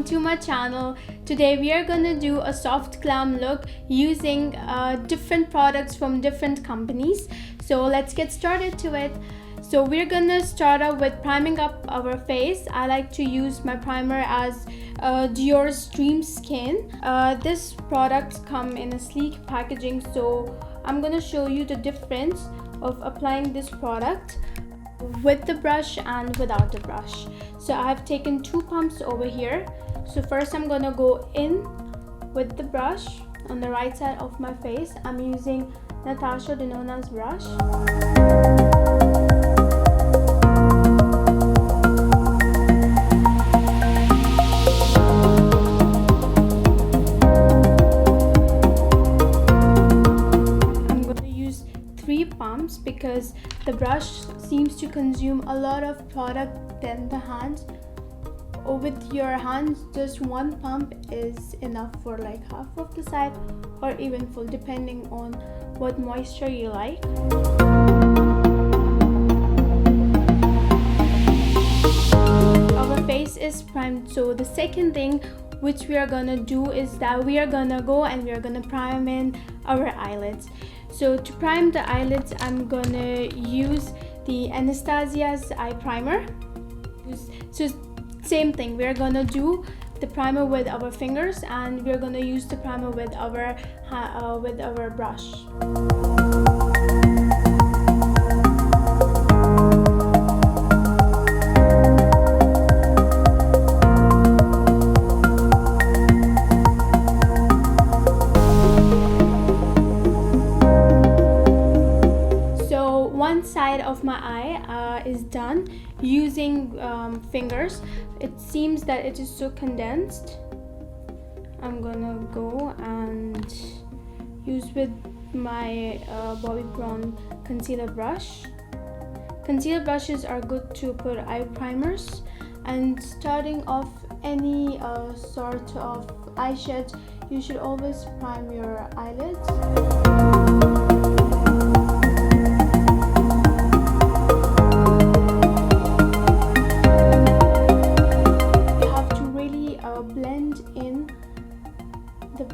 welcome to my channel. Today we are gonna do a soft glam look using different products from different companies. So let's get started to it. So we're gonna start out with priming up our face. I like to use my primer as Dior's Dream Skin. This product come in a sleek packaging, so I'm gonna show you the difference of applying this product with the brush and without the brush. So I've taken 2 pumps over here. So first I'm gonna go in with the brush on the right side of my face. I'm using Natasha Denona's brush. Because the brush seems to consume a lot of product than the hands. Or with your hands, just 1 pump is enough for like half of the side or even full, depending on what moisture you like. Our face is primed, so the second thing which we are gonna do is that we are gonna go and we are gonna prime in our eyelids. So to prime the eyelids, I'm gonna use the Anastasia's eye primer. So same thing, we're gonna do the primer with our fingers and we're gonna use the primer with our brush. One side of my eye is done using fingers. It seems that it is so condensed. I'm gonna go and use with my Bobbi Brown concealer brush. Concealer brushes are good to put eye primers, and starting off any sort of eyeshadow, you should always prime your eyelids.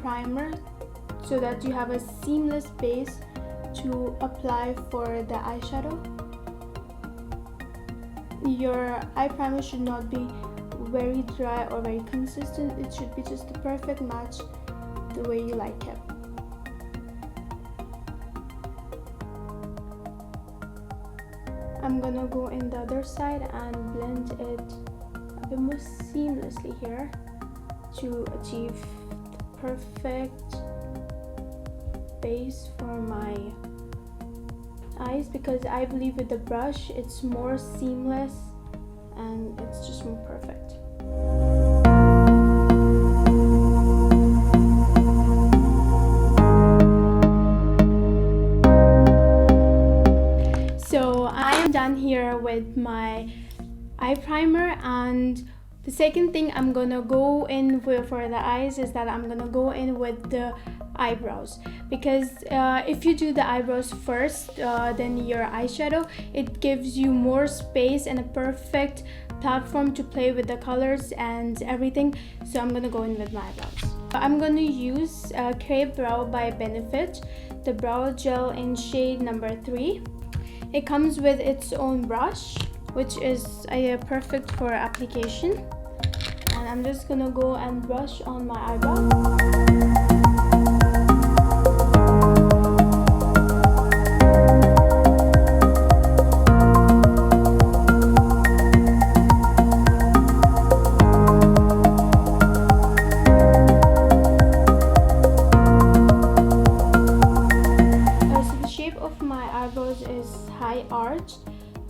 Primer so that you have a seamless base to apply for the eyeshadow. Your eye primer should not be very dry or very consistent. It should be just the perfect match, the way you like it. I'm gonna go in the other side and blend it a bit more seamlessly here to achieve perfect base for my eyes, because I believe with the brush it's more seamless and it's just more perfect. So I am done here with my eye primer, and the second thing I'm gonna go in for the eyes is that I'm gonna go in with the eyebrows, because if you do the eyebrows first then your eyeshadow, it gives you more space and a perfect platform to play with the colors and everything. So I'm gonna go in with my eyebrows. I'm gonna use Crepe Brow by Benefit, the brow gel in shade number 3. It comes with its own brush, which is perfect for application. And I'm just gonna go and brush on my eyebrow. So the shape of my eyebrows is high arched.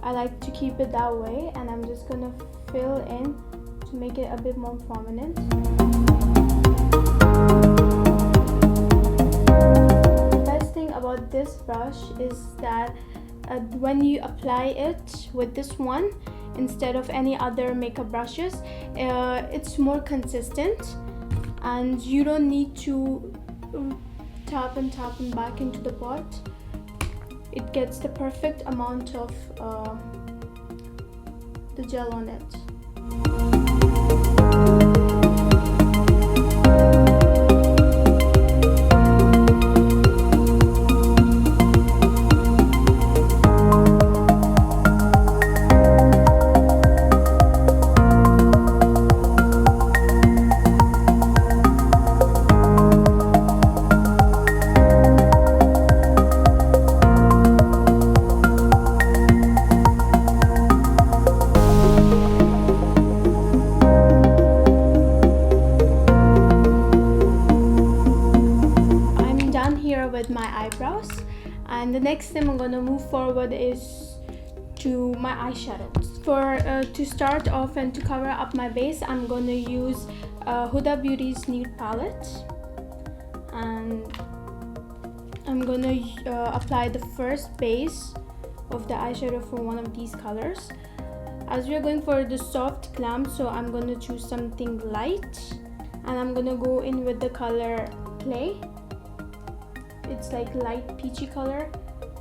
I like to keep it that way, and I'm just gonna fill in to make it a bit more prominent. The best thing about this brush is that when you apply it with this one instead of any other makeup brushes, it's more consistent and you don't need to tap and back into the pot. It gets the perfect amount of the gel on it. eyebrows. And the next thing I'm gonna move forward is to my eyeshadows. To start off and to cover up my base, I'm gonna use Huda Beauty's nude palette, and I'm gonna apply the first base of the eyeshadow for one of these colors. As we are going for the soft glam, so I'm gonna choose something light, and I'm gonna go in with the color Play. It's like light peachy color.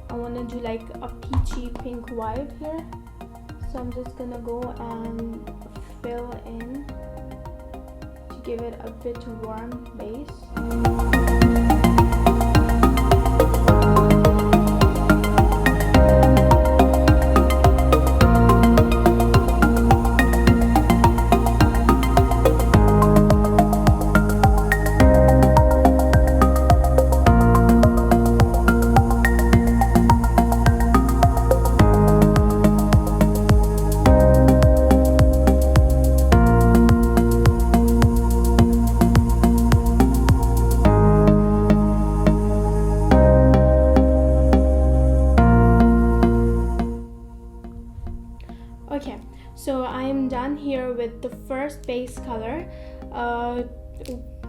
I want to do like a peachy pink vibe here, so I'm just gonna go and fill in to give it a bit warm base. Okay, so I am done here with the first base color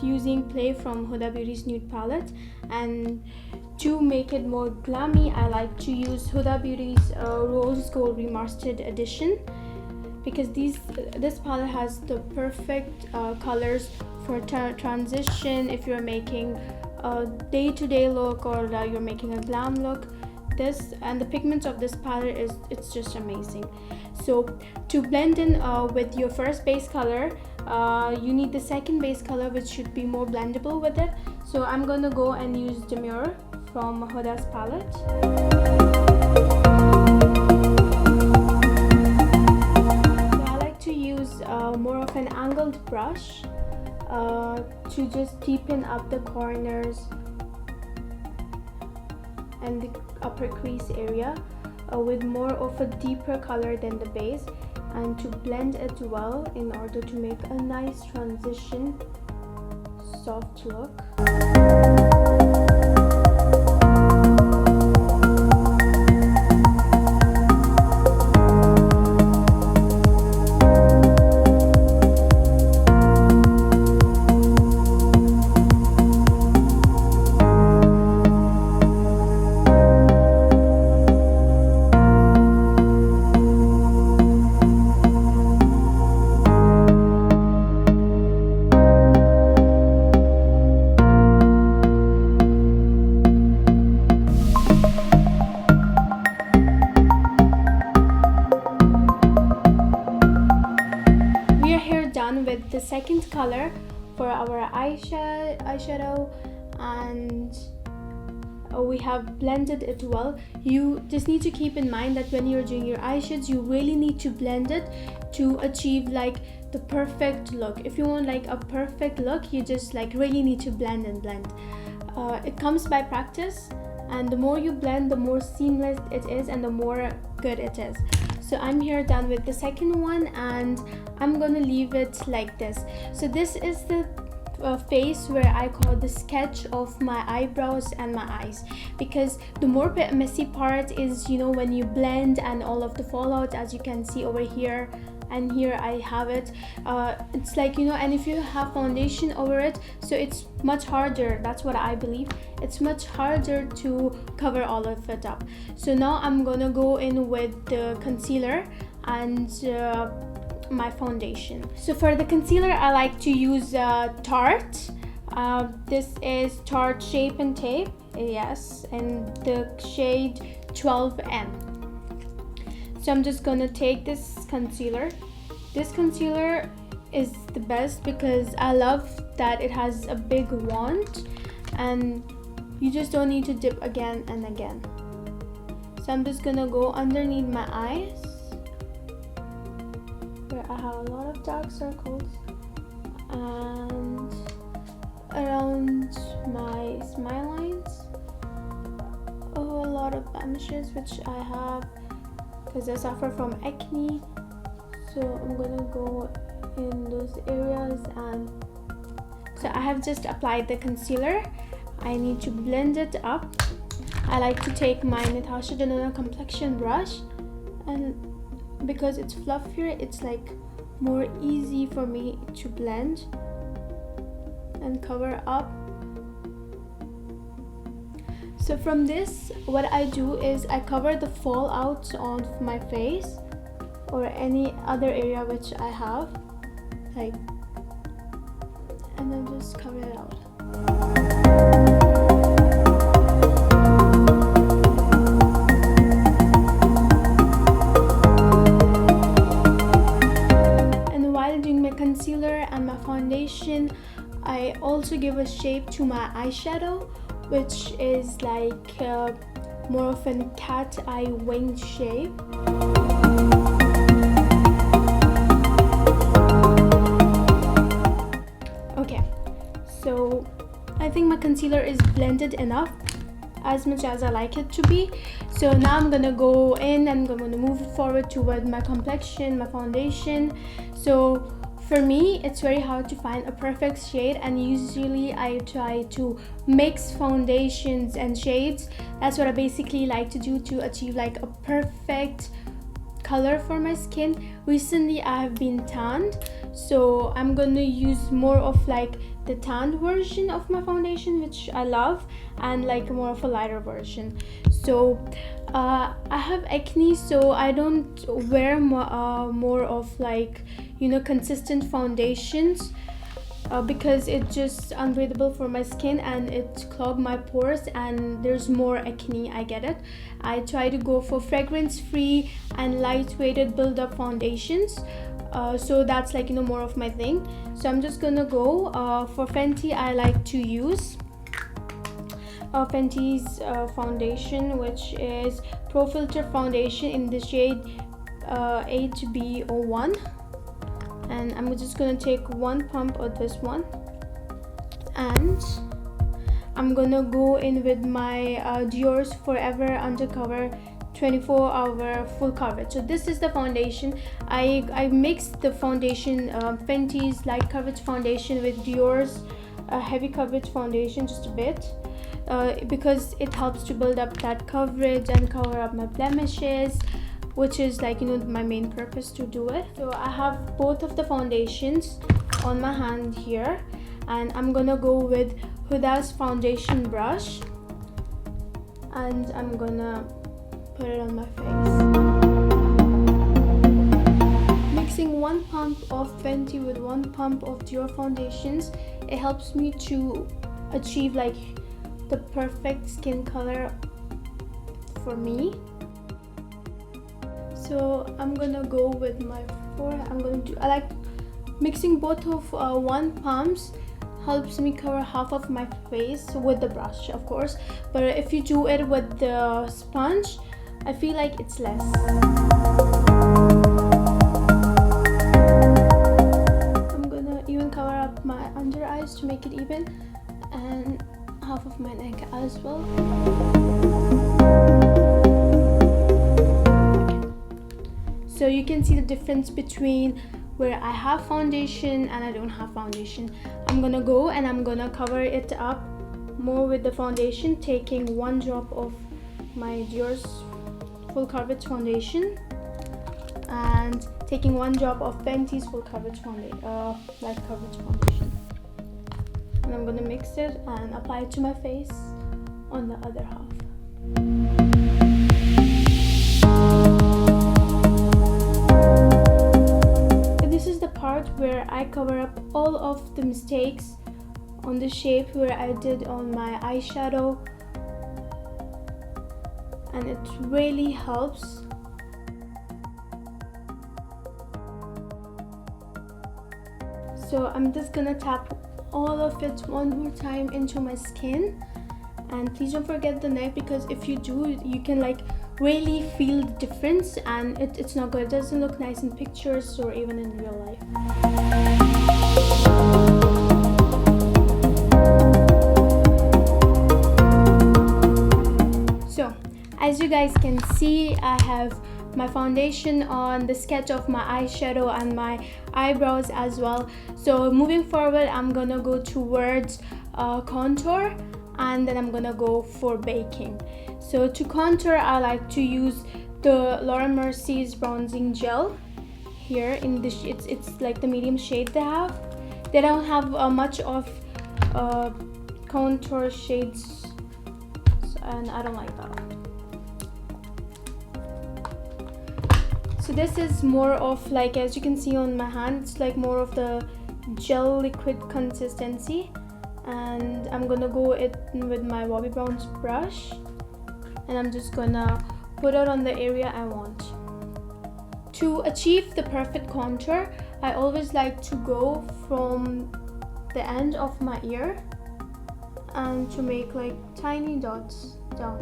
using Play from Huda Beauty's nude palette. And to make it more glammy, I like to use Huda Beauty's Rose Gold Remastered Edition, because this palette has the perfect colors for transition if you're making a day-to-day look, or you're making a glam look. This and the pigments of this palette it's just amazing. So to blend in with your first base color, you need the second base color, which should be more blendable with it. So I'm gonna go and use Demure from Huda's palette. So I like to use more of an angled brush to just deepen up the corners and the upper crease area with more of a deeper color than the base, and to blend it well in order to make a nice transition soft look. With the second color for our eyeshadow, and we have blended it well. You just need to keep in mind that when you're doing your eyeshadows, you really need to blend it to achieve like the perfect look. If you want like a perfect look, you just like really need to blend and blend. It comes by practice, and the more you blend, the more seamless it is and the more good it is. So I'm here done with the second one, and I'm gonna leave it like this. So this is the phase where I call the sketch of my eyebrows and my eyes, because the more messy part is, you know, when you blend and all of the fallout, as you can see over here and here I have it. It's like, you know, and if you have foundation over it, so it's much harder. That's what I believe. It's much harder to cover all of it up. So now I'm gonna go in with the concealer and my foundation. So for the concealer, I like to use Tarte. This is Tarte Shape and Tape, yes, and the shade 12N. So I'm just gonna take this concealer. This concealer is the best because I love that it has a big wand and you just don't need to dip again and again. So I'm just gonna go underneath my eyes where I have a lot of dark circles, and around my smile lines. Oh, a lot of blemishes which I have because I suffer from acne. So I'm gonna go in those areas, and so I have just applied the concealer. I need to blend it up. I like to take my Natasha Denona complexion brush, and because it's fluffier, it's like more easy for me to blend and cover up. So from this, what I do is I cover the fallout on my face or any other area which I have, like, and then just cover it out. And while doing my concealer and my foundation, I also give a shape to my eyeshadow, which is like more of a cat eye winged shape. Okay, so I think my concealer is blended enough, as much as I like it to be. So now I'm gonna go in and I'm gonna move forward toward my complexion, my foundation. So for me, it's very hard to find a perfect shade, and usually I try to mix foundations and shades. That's what I basically like to do to achieve like a perfect color for my skin. Recently I have been tanned, so I'm gonna use more of like the tanned version of my foundation, which I love, and like more of a lighter version. So I have acne, so I don't wear more of like, you know, consistent foundations because it's just unbreathable for my skin and it clogs my pores and there's more acne. I get it. I try to go for fragrance free and lightweighted build up foundations, so that's like, you know, more of my thing. So I'm just gonna go for Fenty. I like to use Fenty's foundation, which is Pro Filter foundation in the shade HB01, and I'm just gonna take one pump of this one, and I'm gonna go in with my Dior's Forever Undercover 24-hour full coverage. So this is the foundation. I mixed the foundation, Fenty's light coverage foundation with Dior's heavy coverage foundation just a bit, because it helps to build up that coverage and cover up my blemishes, which is like, you know, my main purpose to do it. So I have both of the foundations on my hand here, and I'm gonna go with Huda's foundation brush, and I'm gonna put it on my face. Mixing one pump of Fenty with one pump of Dior foundations, it helps me to achieve like the perfect skin color for me. So I'm gonna go with my forehead. I like mixing both of one pumps. Helps me cover half of my face with the brush, of course, but if you do it with the sponge, I feel like it's less. I'm gonna even cover up my under eyes to make it even, and half of my neck as well. Okay. So you can see the difference between where I have foundation and I don't have foundation. I'm gonna go and I'm gonna cover it up more with the foundation, taking one drop of my Dior's full coverage foundation and taking one drop of Fenty's full coverage light coverage foundation, and I'm gonna mix it and apply it to my face on the other half. This is the part where I cover up all of the mistakes on the shape where I did on my eyeshadow, and it really helps. So I'm just gonna tap all of it one more time into my skin, and please don't forget the neck, because if you do, you can like really feel the difference, and it's not good. It doesn't look nice in pictures or even in real life. So as you guys can see, I have my foundation on, the sketch of my eyeshadow and my eyebrows as well. So moving forward, I'm gonna go towards contour, and then I'm gonna go for baking. So to contour, I like to use the Laura Mercier's bronzing gel here in this. It's like the medium shade they have. They don't have much of contour shades, and I don't like that. So this is more of like, as you can see on my hand, it's like more of the gel liquid consistency, and I'm gonna go it with my Bobbi Brown's brush, and I'm just gonna put it on the area I want. To achieve the perfect contour, I always like to go from the end of my ear and to make like tiny dots down.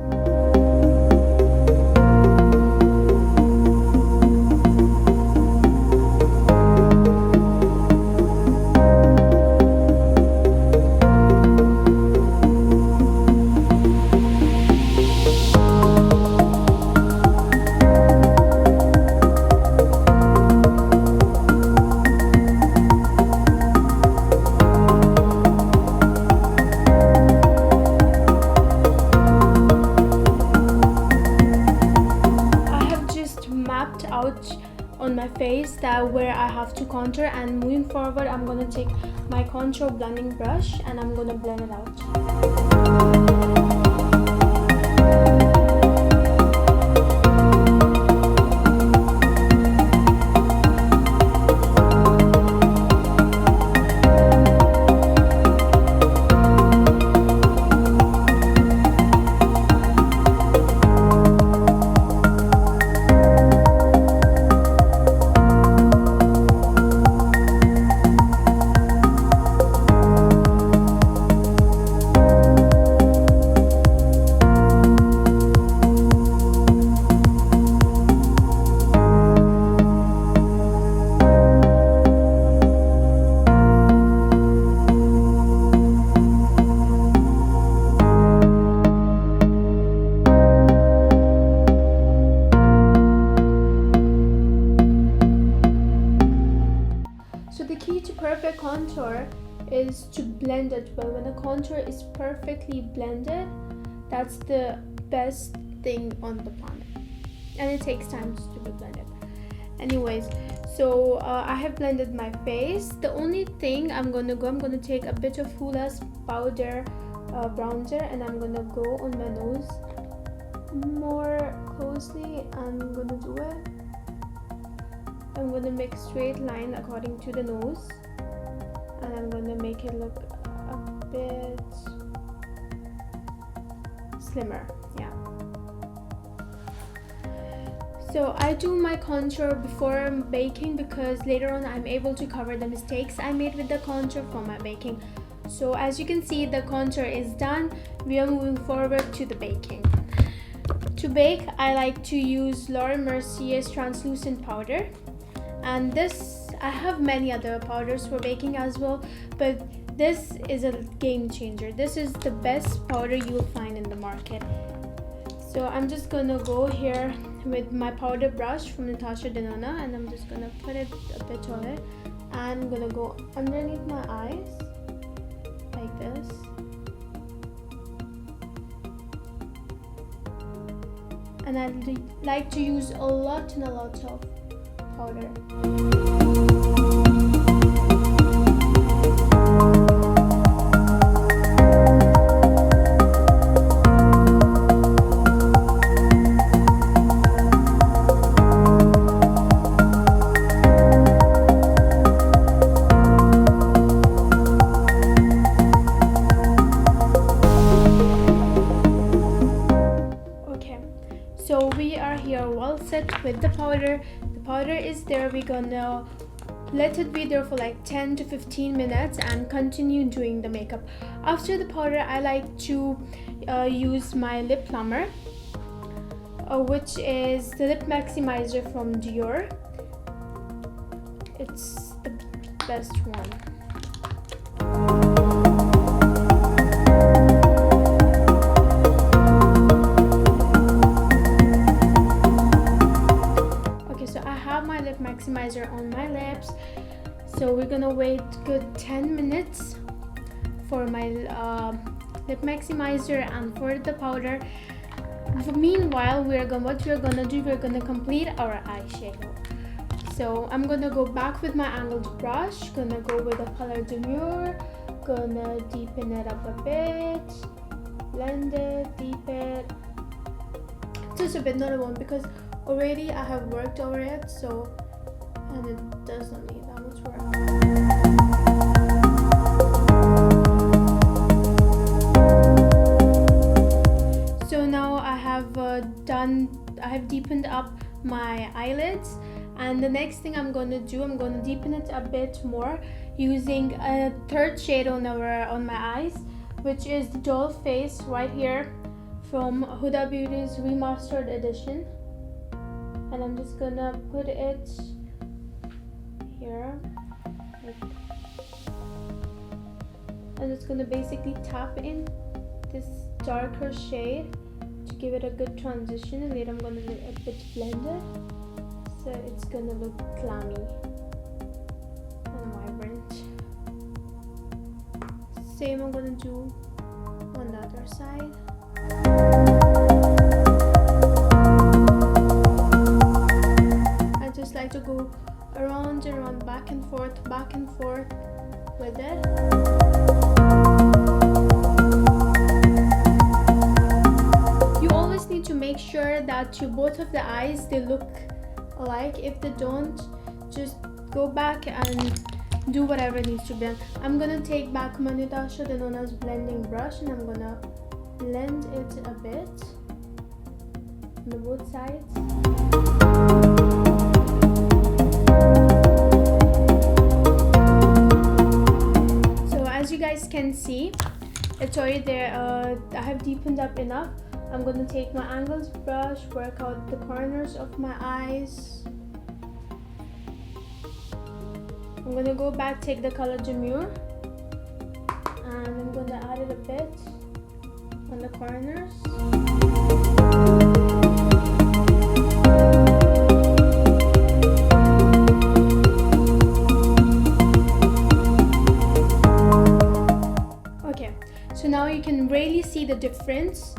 On my face that where I have to contour, and moving forward I'm gonna take my contour blending brush and I'm gonna blend it out. Perfect contour is to blend it well. When a contour is perfectly blended, that's the best thing on the planet, and it takes time to be blended. Anyways, so I have blended my face. The only thing I'm gonna take a bit of Hula's powder bronzer, and I'm gonna go on my nose more closely. I'm gonna do it. I'm gonna make straight line according to the nose, and I'm gonna make it look a bit slimmer. Yeah. So I do my contour before baking because later on I'm able to cover the mistakes I made with the contour from my baking. So as you can see, the contour is done. We are moving forward to the baking. To bake, I like to use Laura Mercier's translucent powder, and this, I have many other powders for baking as well, but this is a game changer. This is the best powder you will find in the market. So I'm just gonna go here with my powder brush from Natasha Denona, and I'm just gonna put it a bit on it, and I'm gonna go underneath my eyes like this. And I like to use a lot of powder. So we are here well set with the powder. The powder is there. We're gonna let it be there for like 10 to 15 minutes and continue doing the makeup. After the powder, I like to use my lip plumber, which is the lip maximizer from Dior. It's the best one. Maximizer on my lips, so we're gonna wait good 10 minutes for my lip maximizer and for the powder. Meanwhile, what we're gonna do, we're gonna complete our eyeshadow. So I'm gonna go back with my angled brush, gonna go with the color Demure, gonna deepen it up a bit, blend it, deep it, just a bit, not a lot, because already I have worked over it, so, and it does not need that much work. So now I have deepened up my eyelids, and the next thing I'm going to do, I'm going to deepen it a bit more using a third shade on my eyes, which is the Doll Face right here from Huda Beauty's Remastered Edition. And I'm just gonna put it here. I'm just gonna basically tap in this darker shade to give it a good transition, and later I'm gonna do a bit blended, so it's gonna look glammy and vibrant. Same I'm gonna do on the other side. I just like to go around and around, back and forth with it. You always need to make sure that both of the eyes, they look alike. If they don't, just go back and do whatever needs to be done. I'm gonna take back my Natasha Denona's blending brush, and I'm gonna blend it a bit on both sides. So as you guys can see, it's already there. I have deepened up enough. I'm going to take my angled brush, work out the corners of my eyes. I'm going to go back, take the color Demure, and I'm going to add it a bit on the corners. Okay, so now you can really see the difference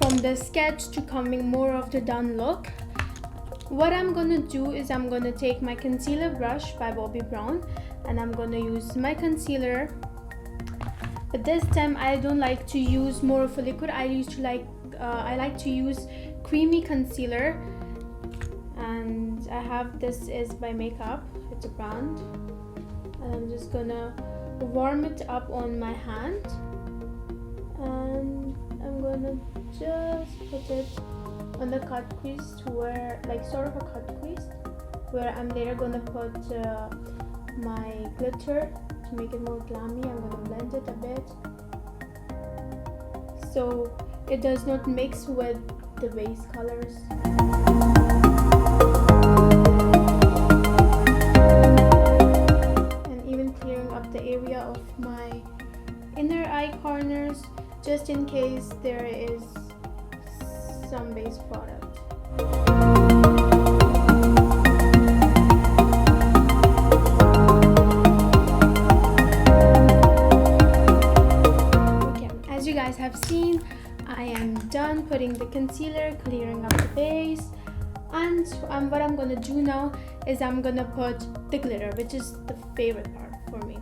from the sketch to coming more of the done look. What I'm gonna do is I'm gonna take my concealer brush by Bobbi Brown, and I'm gonna use my concealer. But this time I don't like to use more of a liquid. I like to use creamy concealer, and I have this is by Makeup. It's a brand, and I'm just gonna warm it up on my hand, and I'm gonna just put it on the cut crease to where, like sort of a cut crease, where I'm later gonna put my glitter to make it more glammy. I'm gonna blend it a bit so it does not mix with the base colors. And even clearing up the area of my inner eye corners, just in case there is some base product. Okay, as you guys have seen, I am done putting the concealer, clearing up the base, and what I'm gonna do now is I'm gonna put the glitter, which is the favorite part for me.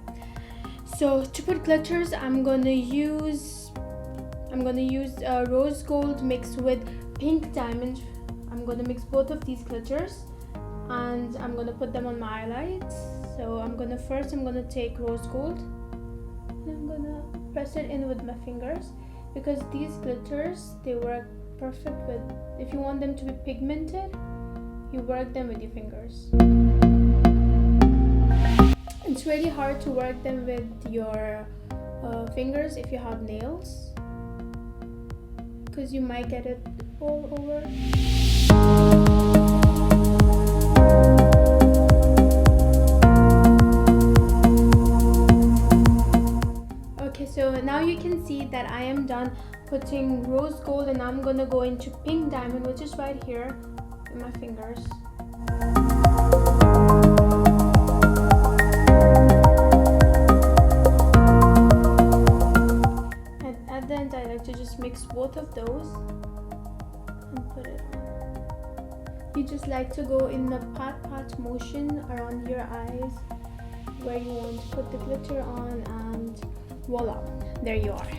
So to put glitters, I'm gonna use rose gold mixed with pink diamond. I'm gonna mix both of these glitters, and I'm gonna put them on my highlights. So I'm gonna take rose gold, and I'm gonna press it in with my fingers, because these glitters, they work perfect with, if you want them to be pigmented, you work them with your fingers. It's really hard to work them with your fingers if you have nails, because you might get it all over. Okay, so now you can see that I am done putting rose gold, and I'm gonna go into pink diamond, which is right here in my fingers. And at the end, I like to just mix both of those and put it on. You just like to go in the pat motion around your eyes where you want to put the glitter on, and voila, there you are.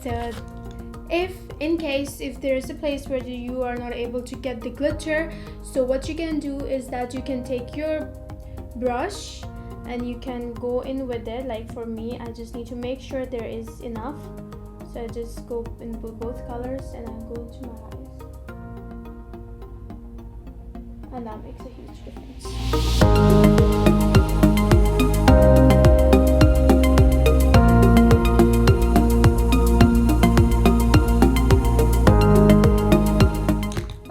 So if there is a place where you are not able to get the glitter, so what you can do is that you can take your brush and you can go in with it. Like for me, I just need to make sure there is enough, so I just go in both colors and I go to my eyes, and that makes a huge difference.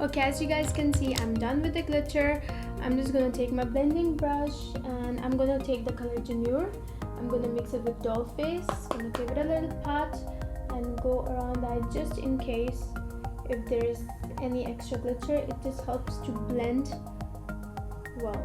Okay, as you guys can see, I'm done with the glitter. I'm just gonna take my blending brush and I'm gonna take the color Demure. I'm gonna mix it with doll face. I'm gonna give it a little pat and go around the eye just in case if there is any extra glitter. It just helps to blend well.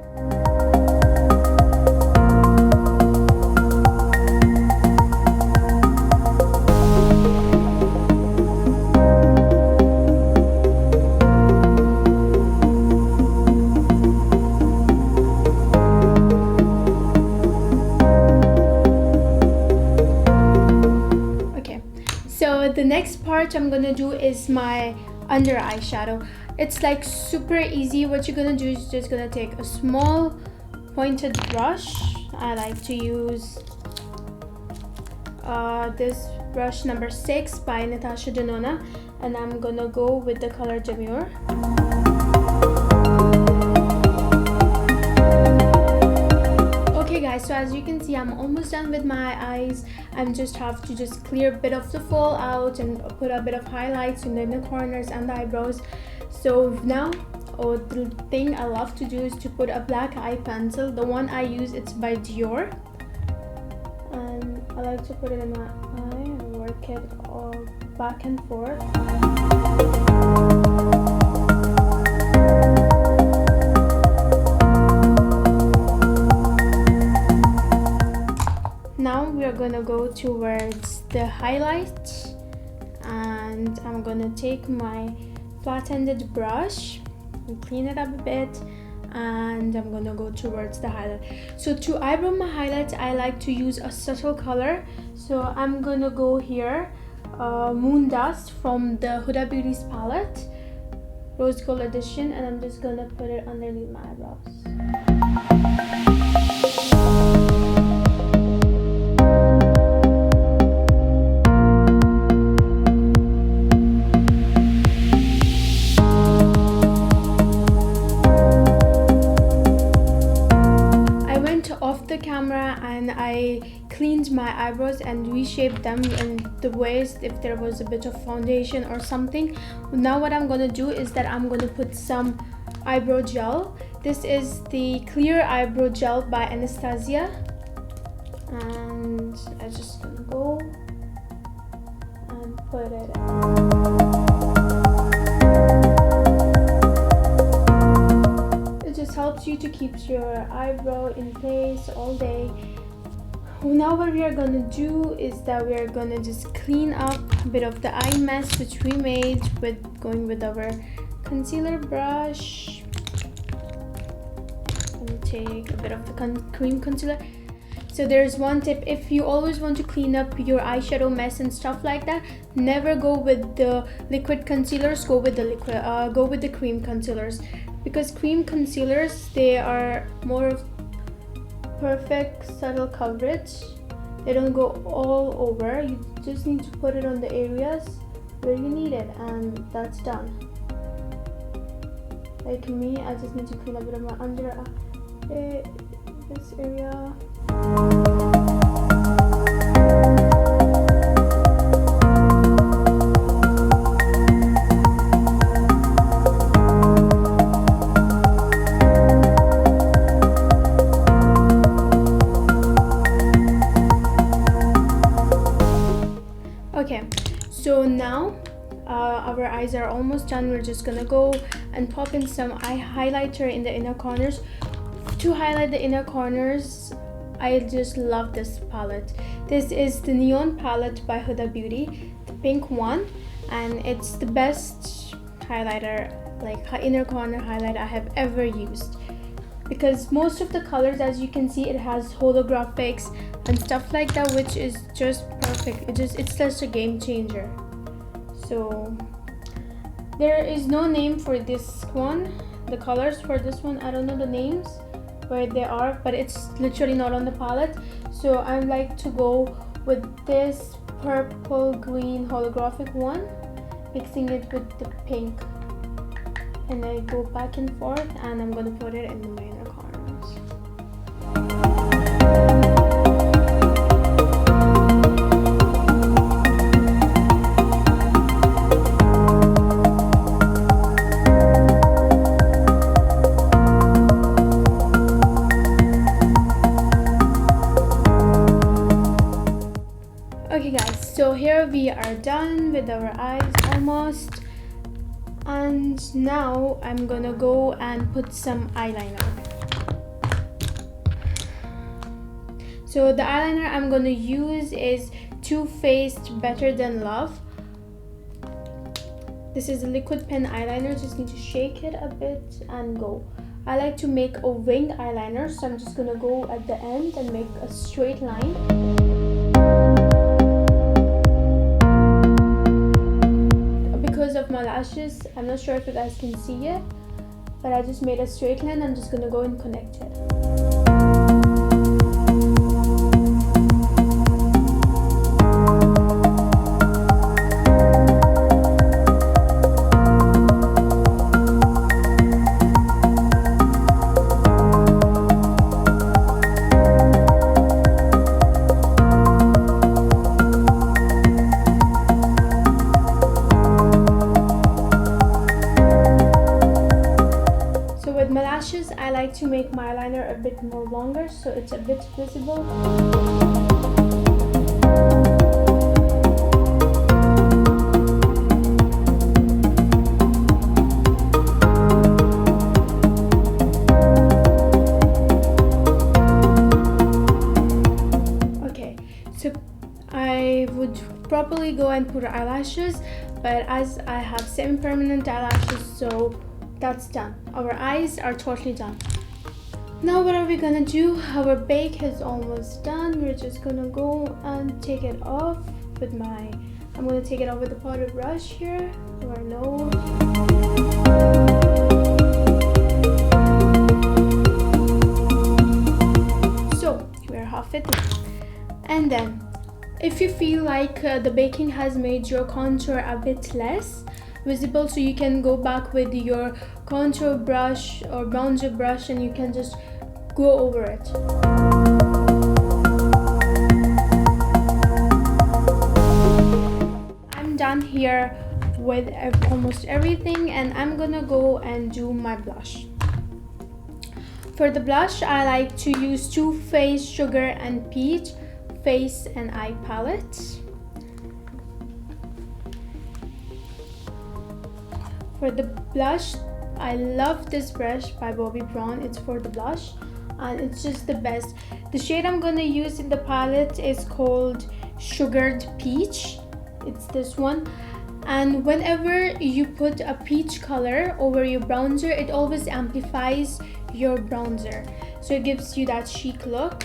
So the next part I'm gonna do is my under eye shadow. It's like super easy. What you're gonna do is just gonna take a small pointed brush. I like to use this brush number 6 by Natasha Denona, and I'm gonna go with the color Demure. Okay guys, so as you can see, I'm almost done with my eyes. I just have to just clear a bit of the fall out and put a bit of highlights in the corners and the eyebrows. So now, the thing I love to do is to put a black eye pencil. The one I use, it's by Dior, and I like to put it in my eye and work it all back and forth. Now we are gonna go towards the highlight, and I'm gonna take my flat-ended brush and clean it up a bit, and I'm gonna go towards the highlight. So to eyebrow my highlights, I like to use a subtle color. So I'm gonna go here, Moon Dust from the Huda Beauty's palette, Rose Gold Edition, and I'm just gonna put it underneath my eyebrows. The camera and I cleaned my eyebrows and reshaped them in the ways if there was a bit of foundation or something. Now what I'm gonna do is that I'm gonna put some eyebrow gel. This is the clear eyebrow gel by Anastasia, and I'm just gonna go and put it on. Helps you to keep your eyebrow in place all day. Now what we are gonna do is that we are gonna just clean up a bit of the eye mess which we made with going with our concealer brush. And take a bit of the cream concealer. So there's one tip: if you always want to clean up your eyeshadow mess and stuff like that, never go with the liquid concealers. Go with the cream concealers. Because cream concealers, they are more of perfect subtle coverage. They don't go all over. You just need to put it on the areas where you need it, and that's done. Like me, I just need to clean a bit of my under eye, this area. Okay, so now our eyes are almost done. We're just gonna go and pop in some eye highlighter in the inner corners. To highlight the inner corners, I just love this palette. This is the Neon palette by Huda Beauty, the pink one, and it's the best highlighter, like inner corner highlighter I have ever used, because most of the colors, as you can see, it has holographics and stuff like that, which is just perfect. It's such a game changer. So there is no name for this one. The colors for this one, I don't know the names where they are, but it's literally not on the palette. So I like to go with this purple green holographic one, mixing it with the pink, and I go back and forth, and I'm gonna put it in the inner corners. Okay guys, so here we are done with our eyes almost, and now I'm gonna go and put some eyeliner. So the eyeliner I'm gonna use is Too Faced Better Than Love. This is a liquid pen eyeliner, just need to shake it a bit and go. I like to make a wing eyeliner, so I'm just gonna go at the end and make a straight line. Of my lashes, I'm not sure if you guys can see it, but I just made a straight line. I'm just gonna go and connect it. I like to make my eyeliner a bit more longer so it's a bit visible. Okay, so I would probably go and put eyelashes, but as I have semi-permanent eyelashes, so that's done. Our eyes are totally done. Now what are we gonna do? Our bake is almost done. We're just gonna go and take it off with I'm gonna take it off with a powder brush here to our nose. So we're halfway through. And then if you feel like the baking has made your contour a bit less visible, so you can go back with your contour brush or bronzer brush and you can just go over it. I'm done here with almost everything, and I'm gonna go and do my blush. For the blush, I like to use Too Faced Sugar and Peach Face and Eye Palette. For the blush, I love this brush by Bobbi Brown. It's for the blush and it's just the best. The shade I'm gonna use in the palette is called Sugared Peach. It's this one. And whenever you put a peach color over your bronzer, it always amplifies your bronzer, so it gives you that chic look.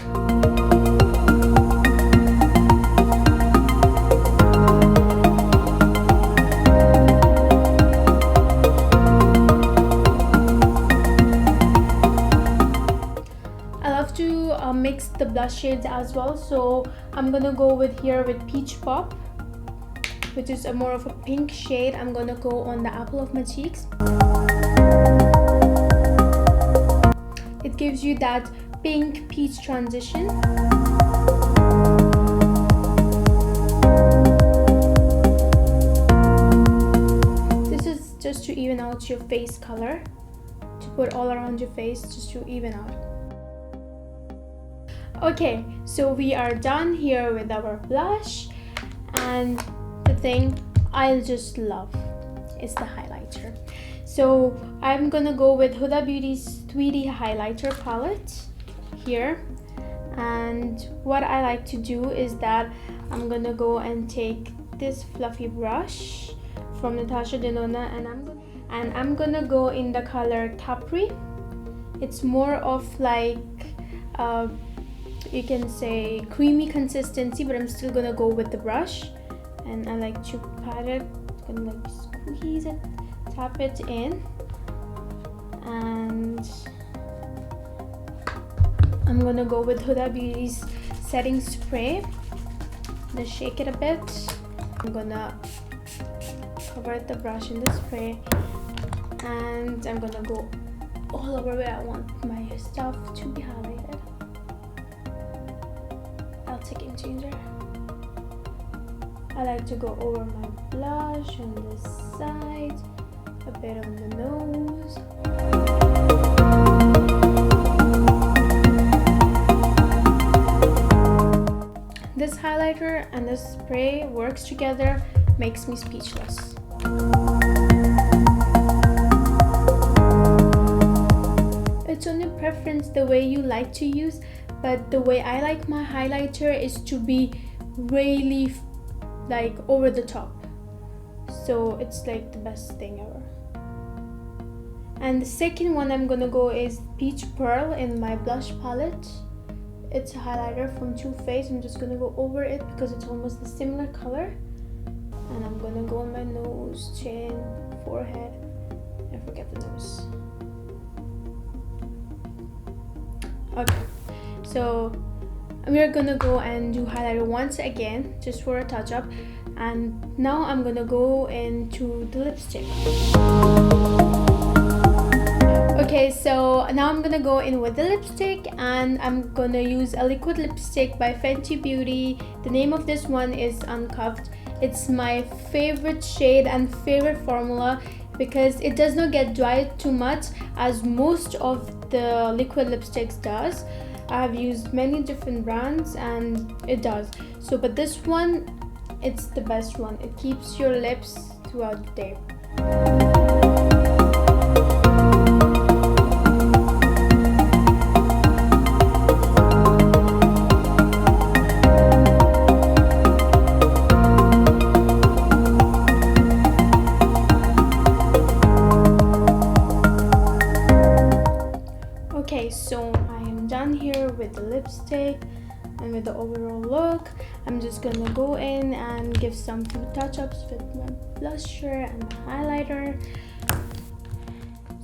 Mix the blush shades as well, so I'm gonna go with Peach Pop, which is a more of a pink shade. I'm gonna go on the apple of my cheeks. It gives you that pink peach transition. This is just to even out your face color, to put all around your face, just to even out. Okay, so we are done here with our blush, and the thing I just love is the highlighter. So I'm gonna go with Huda Beauty's Tweedy Highlighter Palette here, and what I like to do is that I'm gonna go and take this fluffy brush from Natasha Denona, and I'm gonna and I'm gonna go in the color Capri. It's more of like you can say creamy consistency, but I'm still gonna go with the brush, and I like to pat it, gonna like squeeze it, tap it in, and I'm gonna go with Huda Beauty's setting spray. I'm gonna shake it a bit. I'm gonna cover the brush in the spray, and I'm gonna go all over where I want my stuff to be highlighted. I'll take it changer. I like to go over my blush on this side, a bit on the nose. This highlighter and this spray works together, makes me speechless. It's on your preference the way you like to use, but the way I like my highlighter is to be really like over the top, so it's like the best thing ever. And the second one I'm gonna go is Peach Pearl in my blush palette. It's a highlighter from Too Faced. I'm just gonna go over it because it's almost the similar color, and I'm gonna go on my nose, chin, forehead, and forget the nose. Okay, so we're gonna go and do highlighter once again just for a touch up, and now I'm gonna go into the lipstick. Okay, so now I'm gonna go in with the lipstick, and I'm gonna use a liquid lipstick by Fenty Beauty. The name of this one is Uncuffed. It's my favorite shade and favorite formula because it does not get dry too much as most of the liquid lipsticks does. I have used many different brands and it does. So, but this one, it's the best one. It keeps your lips throughout the day. Okay, so I am done here with the lipstick and with the overall look. I'm just gonna go in and give some few touch-ups with my blusher and the highlighter.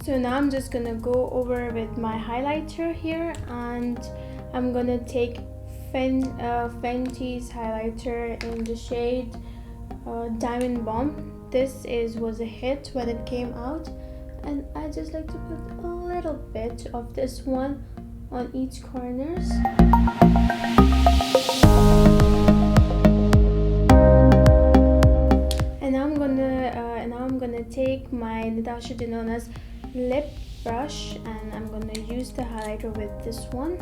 So now I'm just gonna go over with my highlighter here, and I'm gonna take Fenty's highlighter in the shade Diamond Bomb. This was a hit when it came out, and I just like to put a little bit of this one on each corners. And now I'm gonna take my Natasha Denona's lip brush, and I'm gonna use the highlighter with this one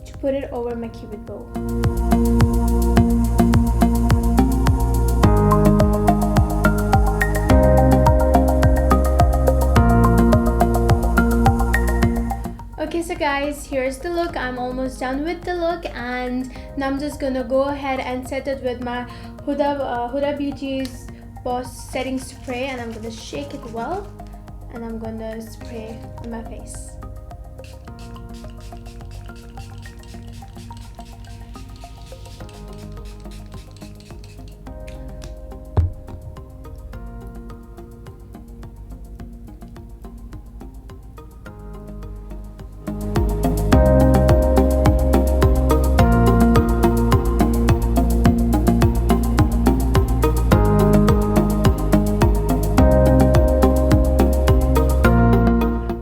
to put it over my cupid bow. Okay, so guys, here's the look. I'm almost done with the look, and now I'm just gonna go ahead and set it with my Huda Beauty's Boss setting spray, and I'm gonna shake it well, and I'm gonna spray on my face.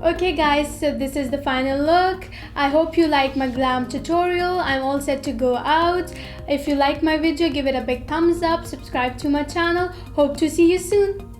Okay guys, so this is the final look. I hope you like my glam tutorial. I'm all set to go out. If you like my video, give it a big thumbs up, subscribe to my channel. Hope to see you soon.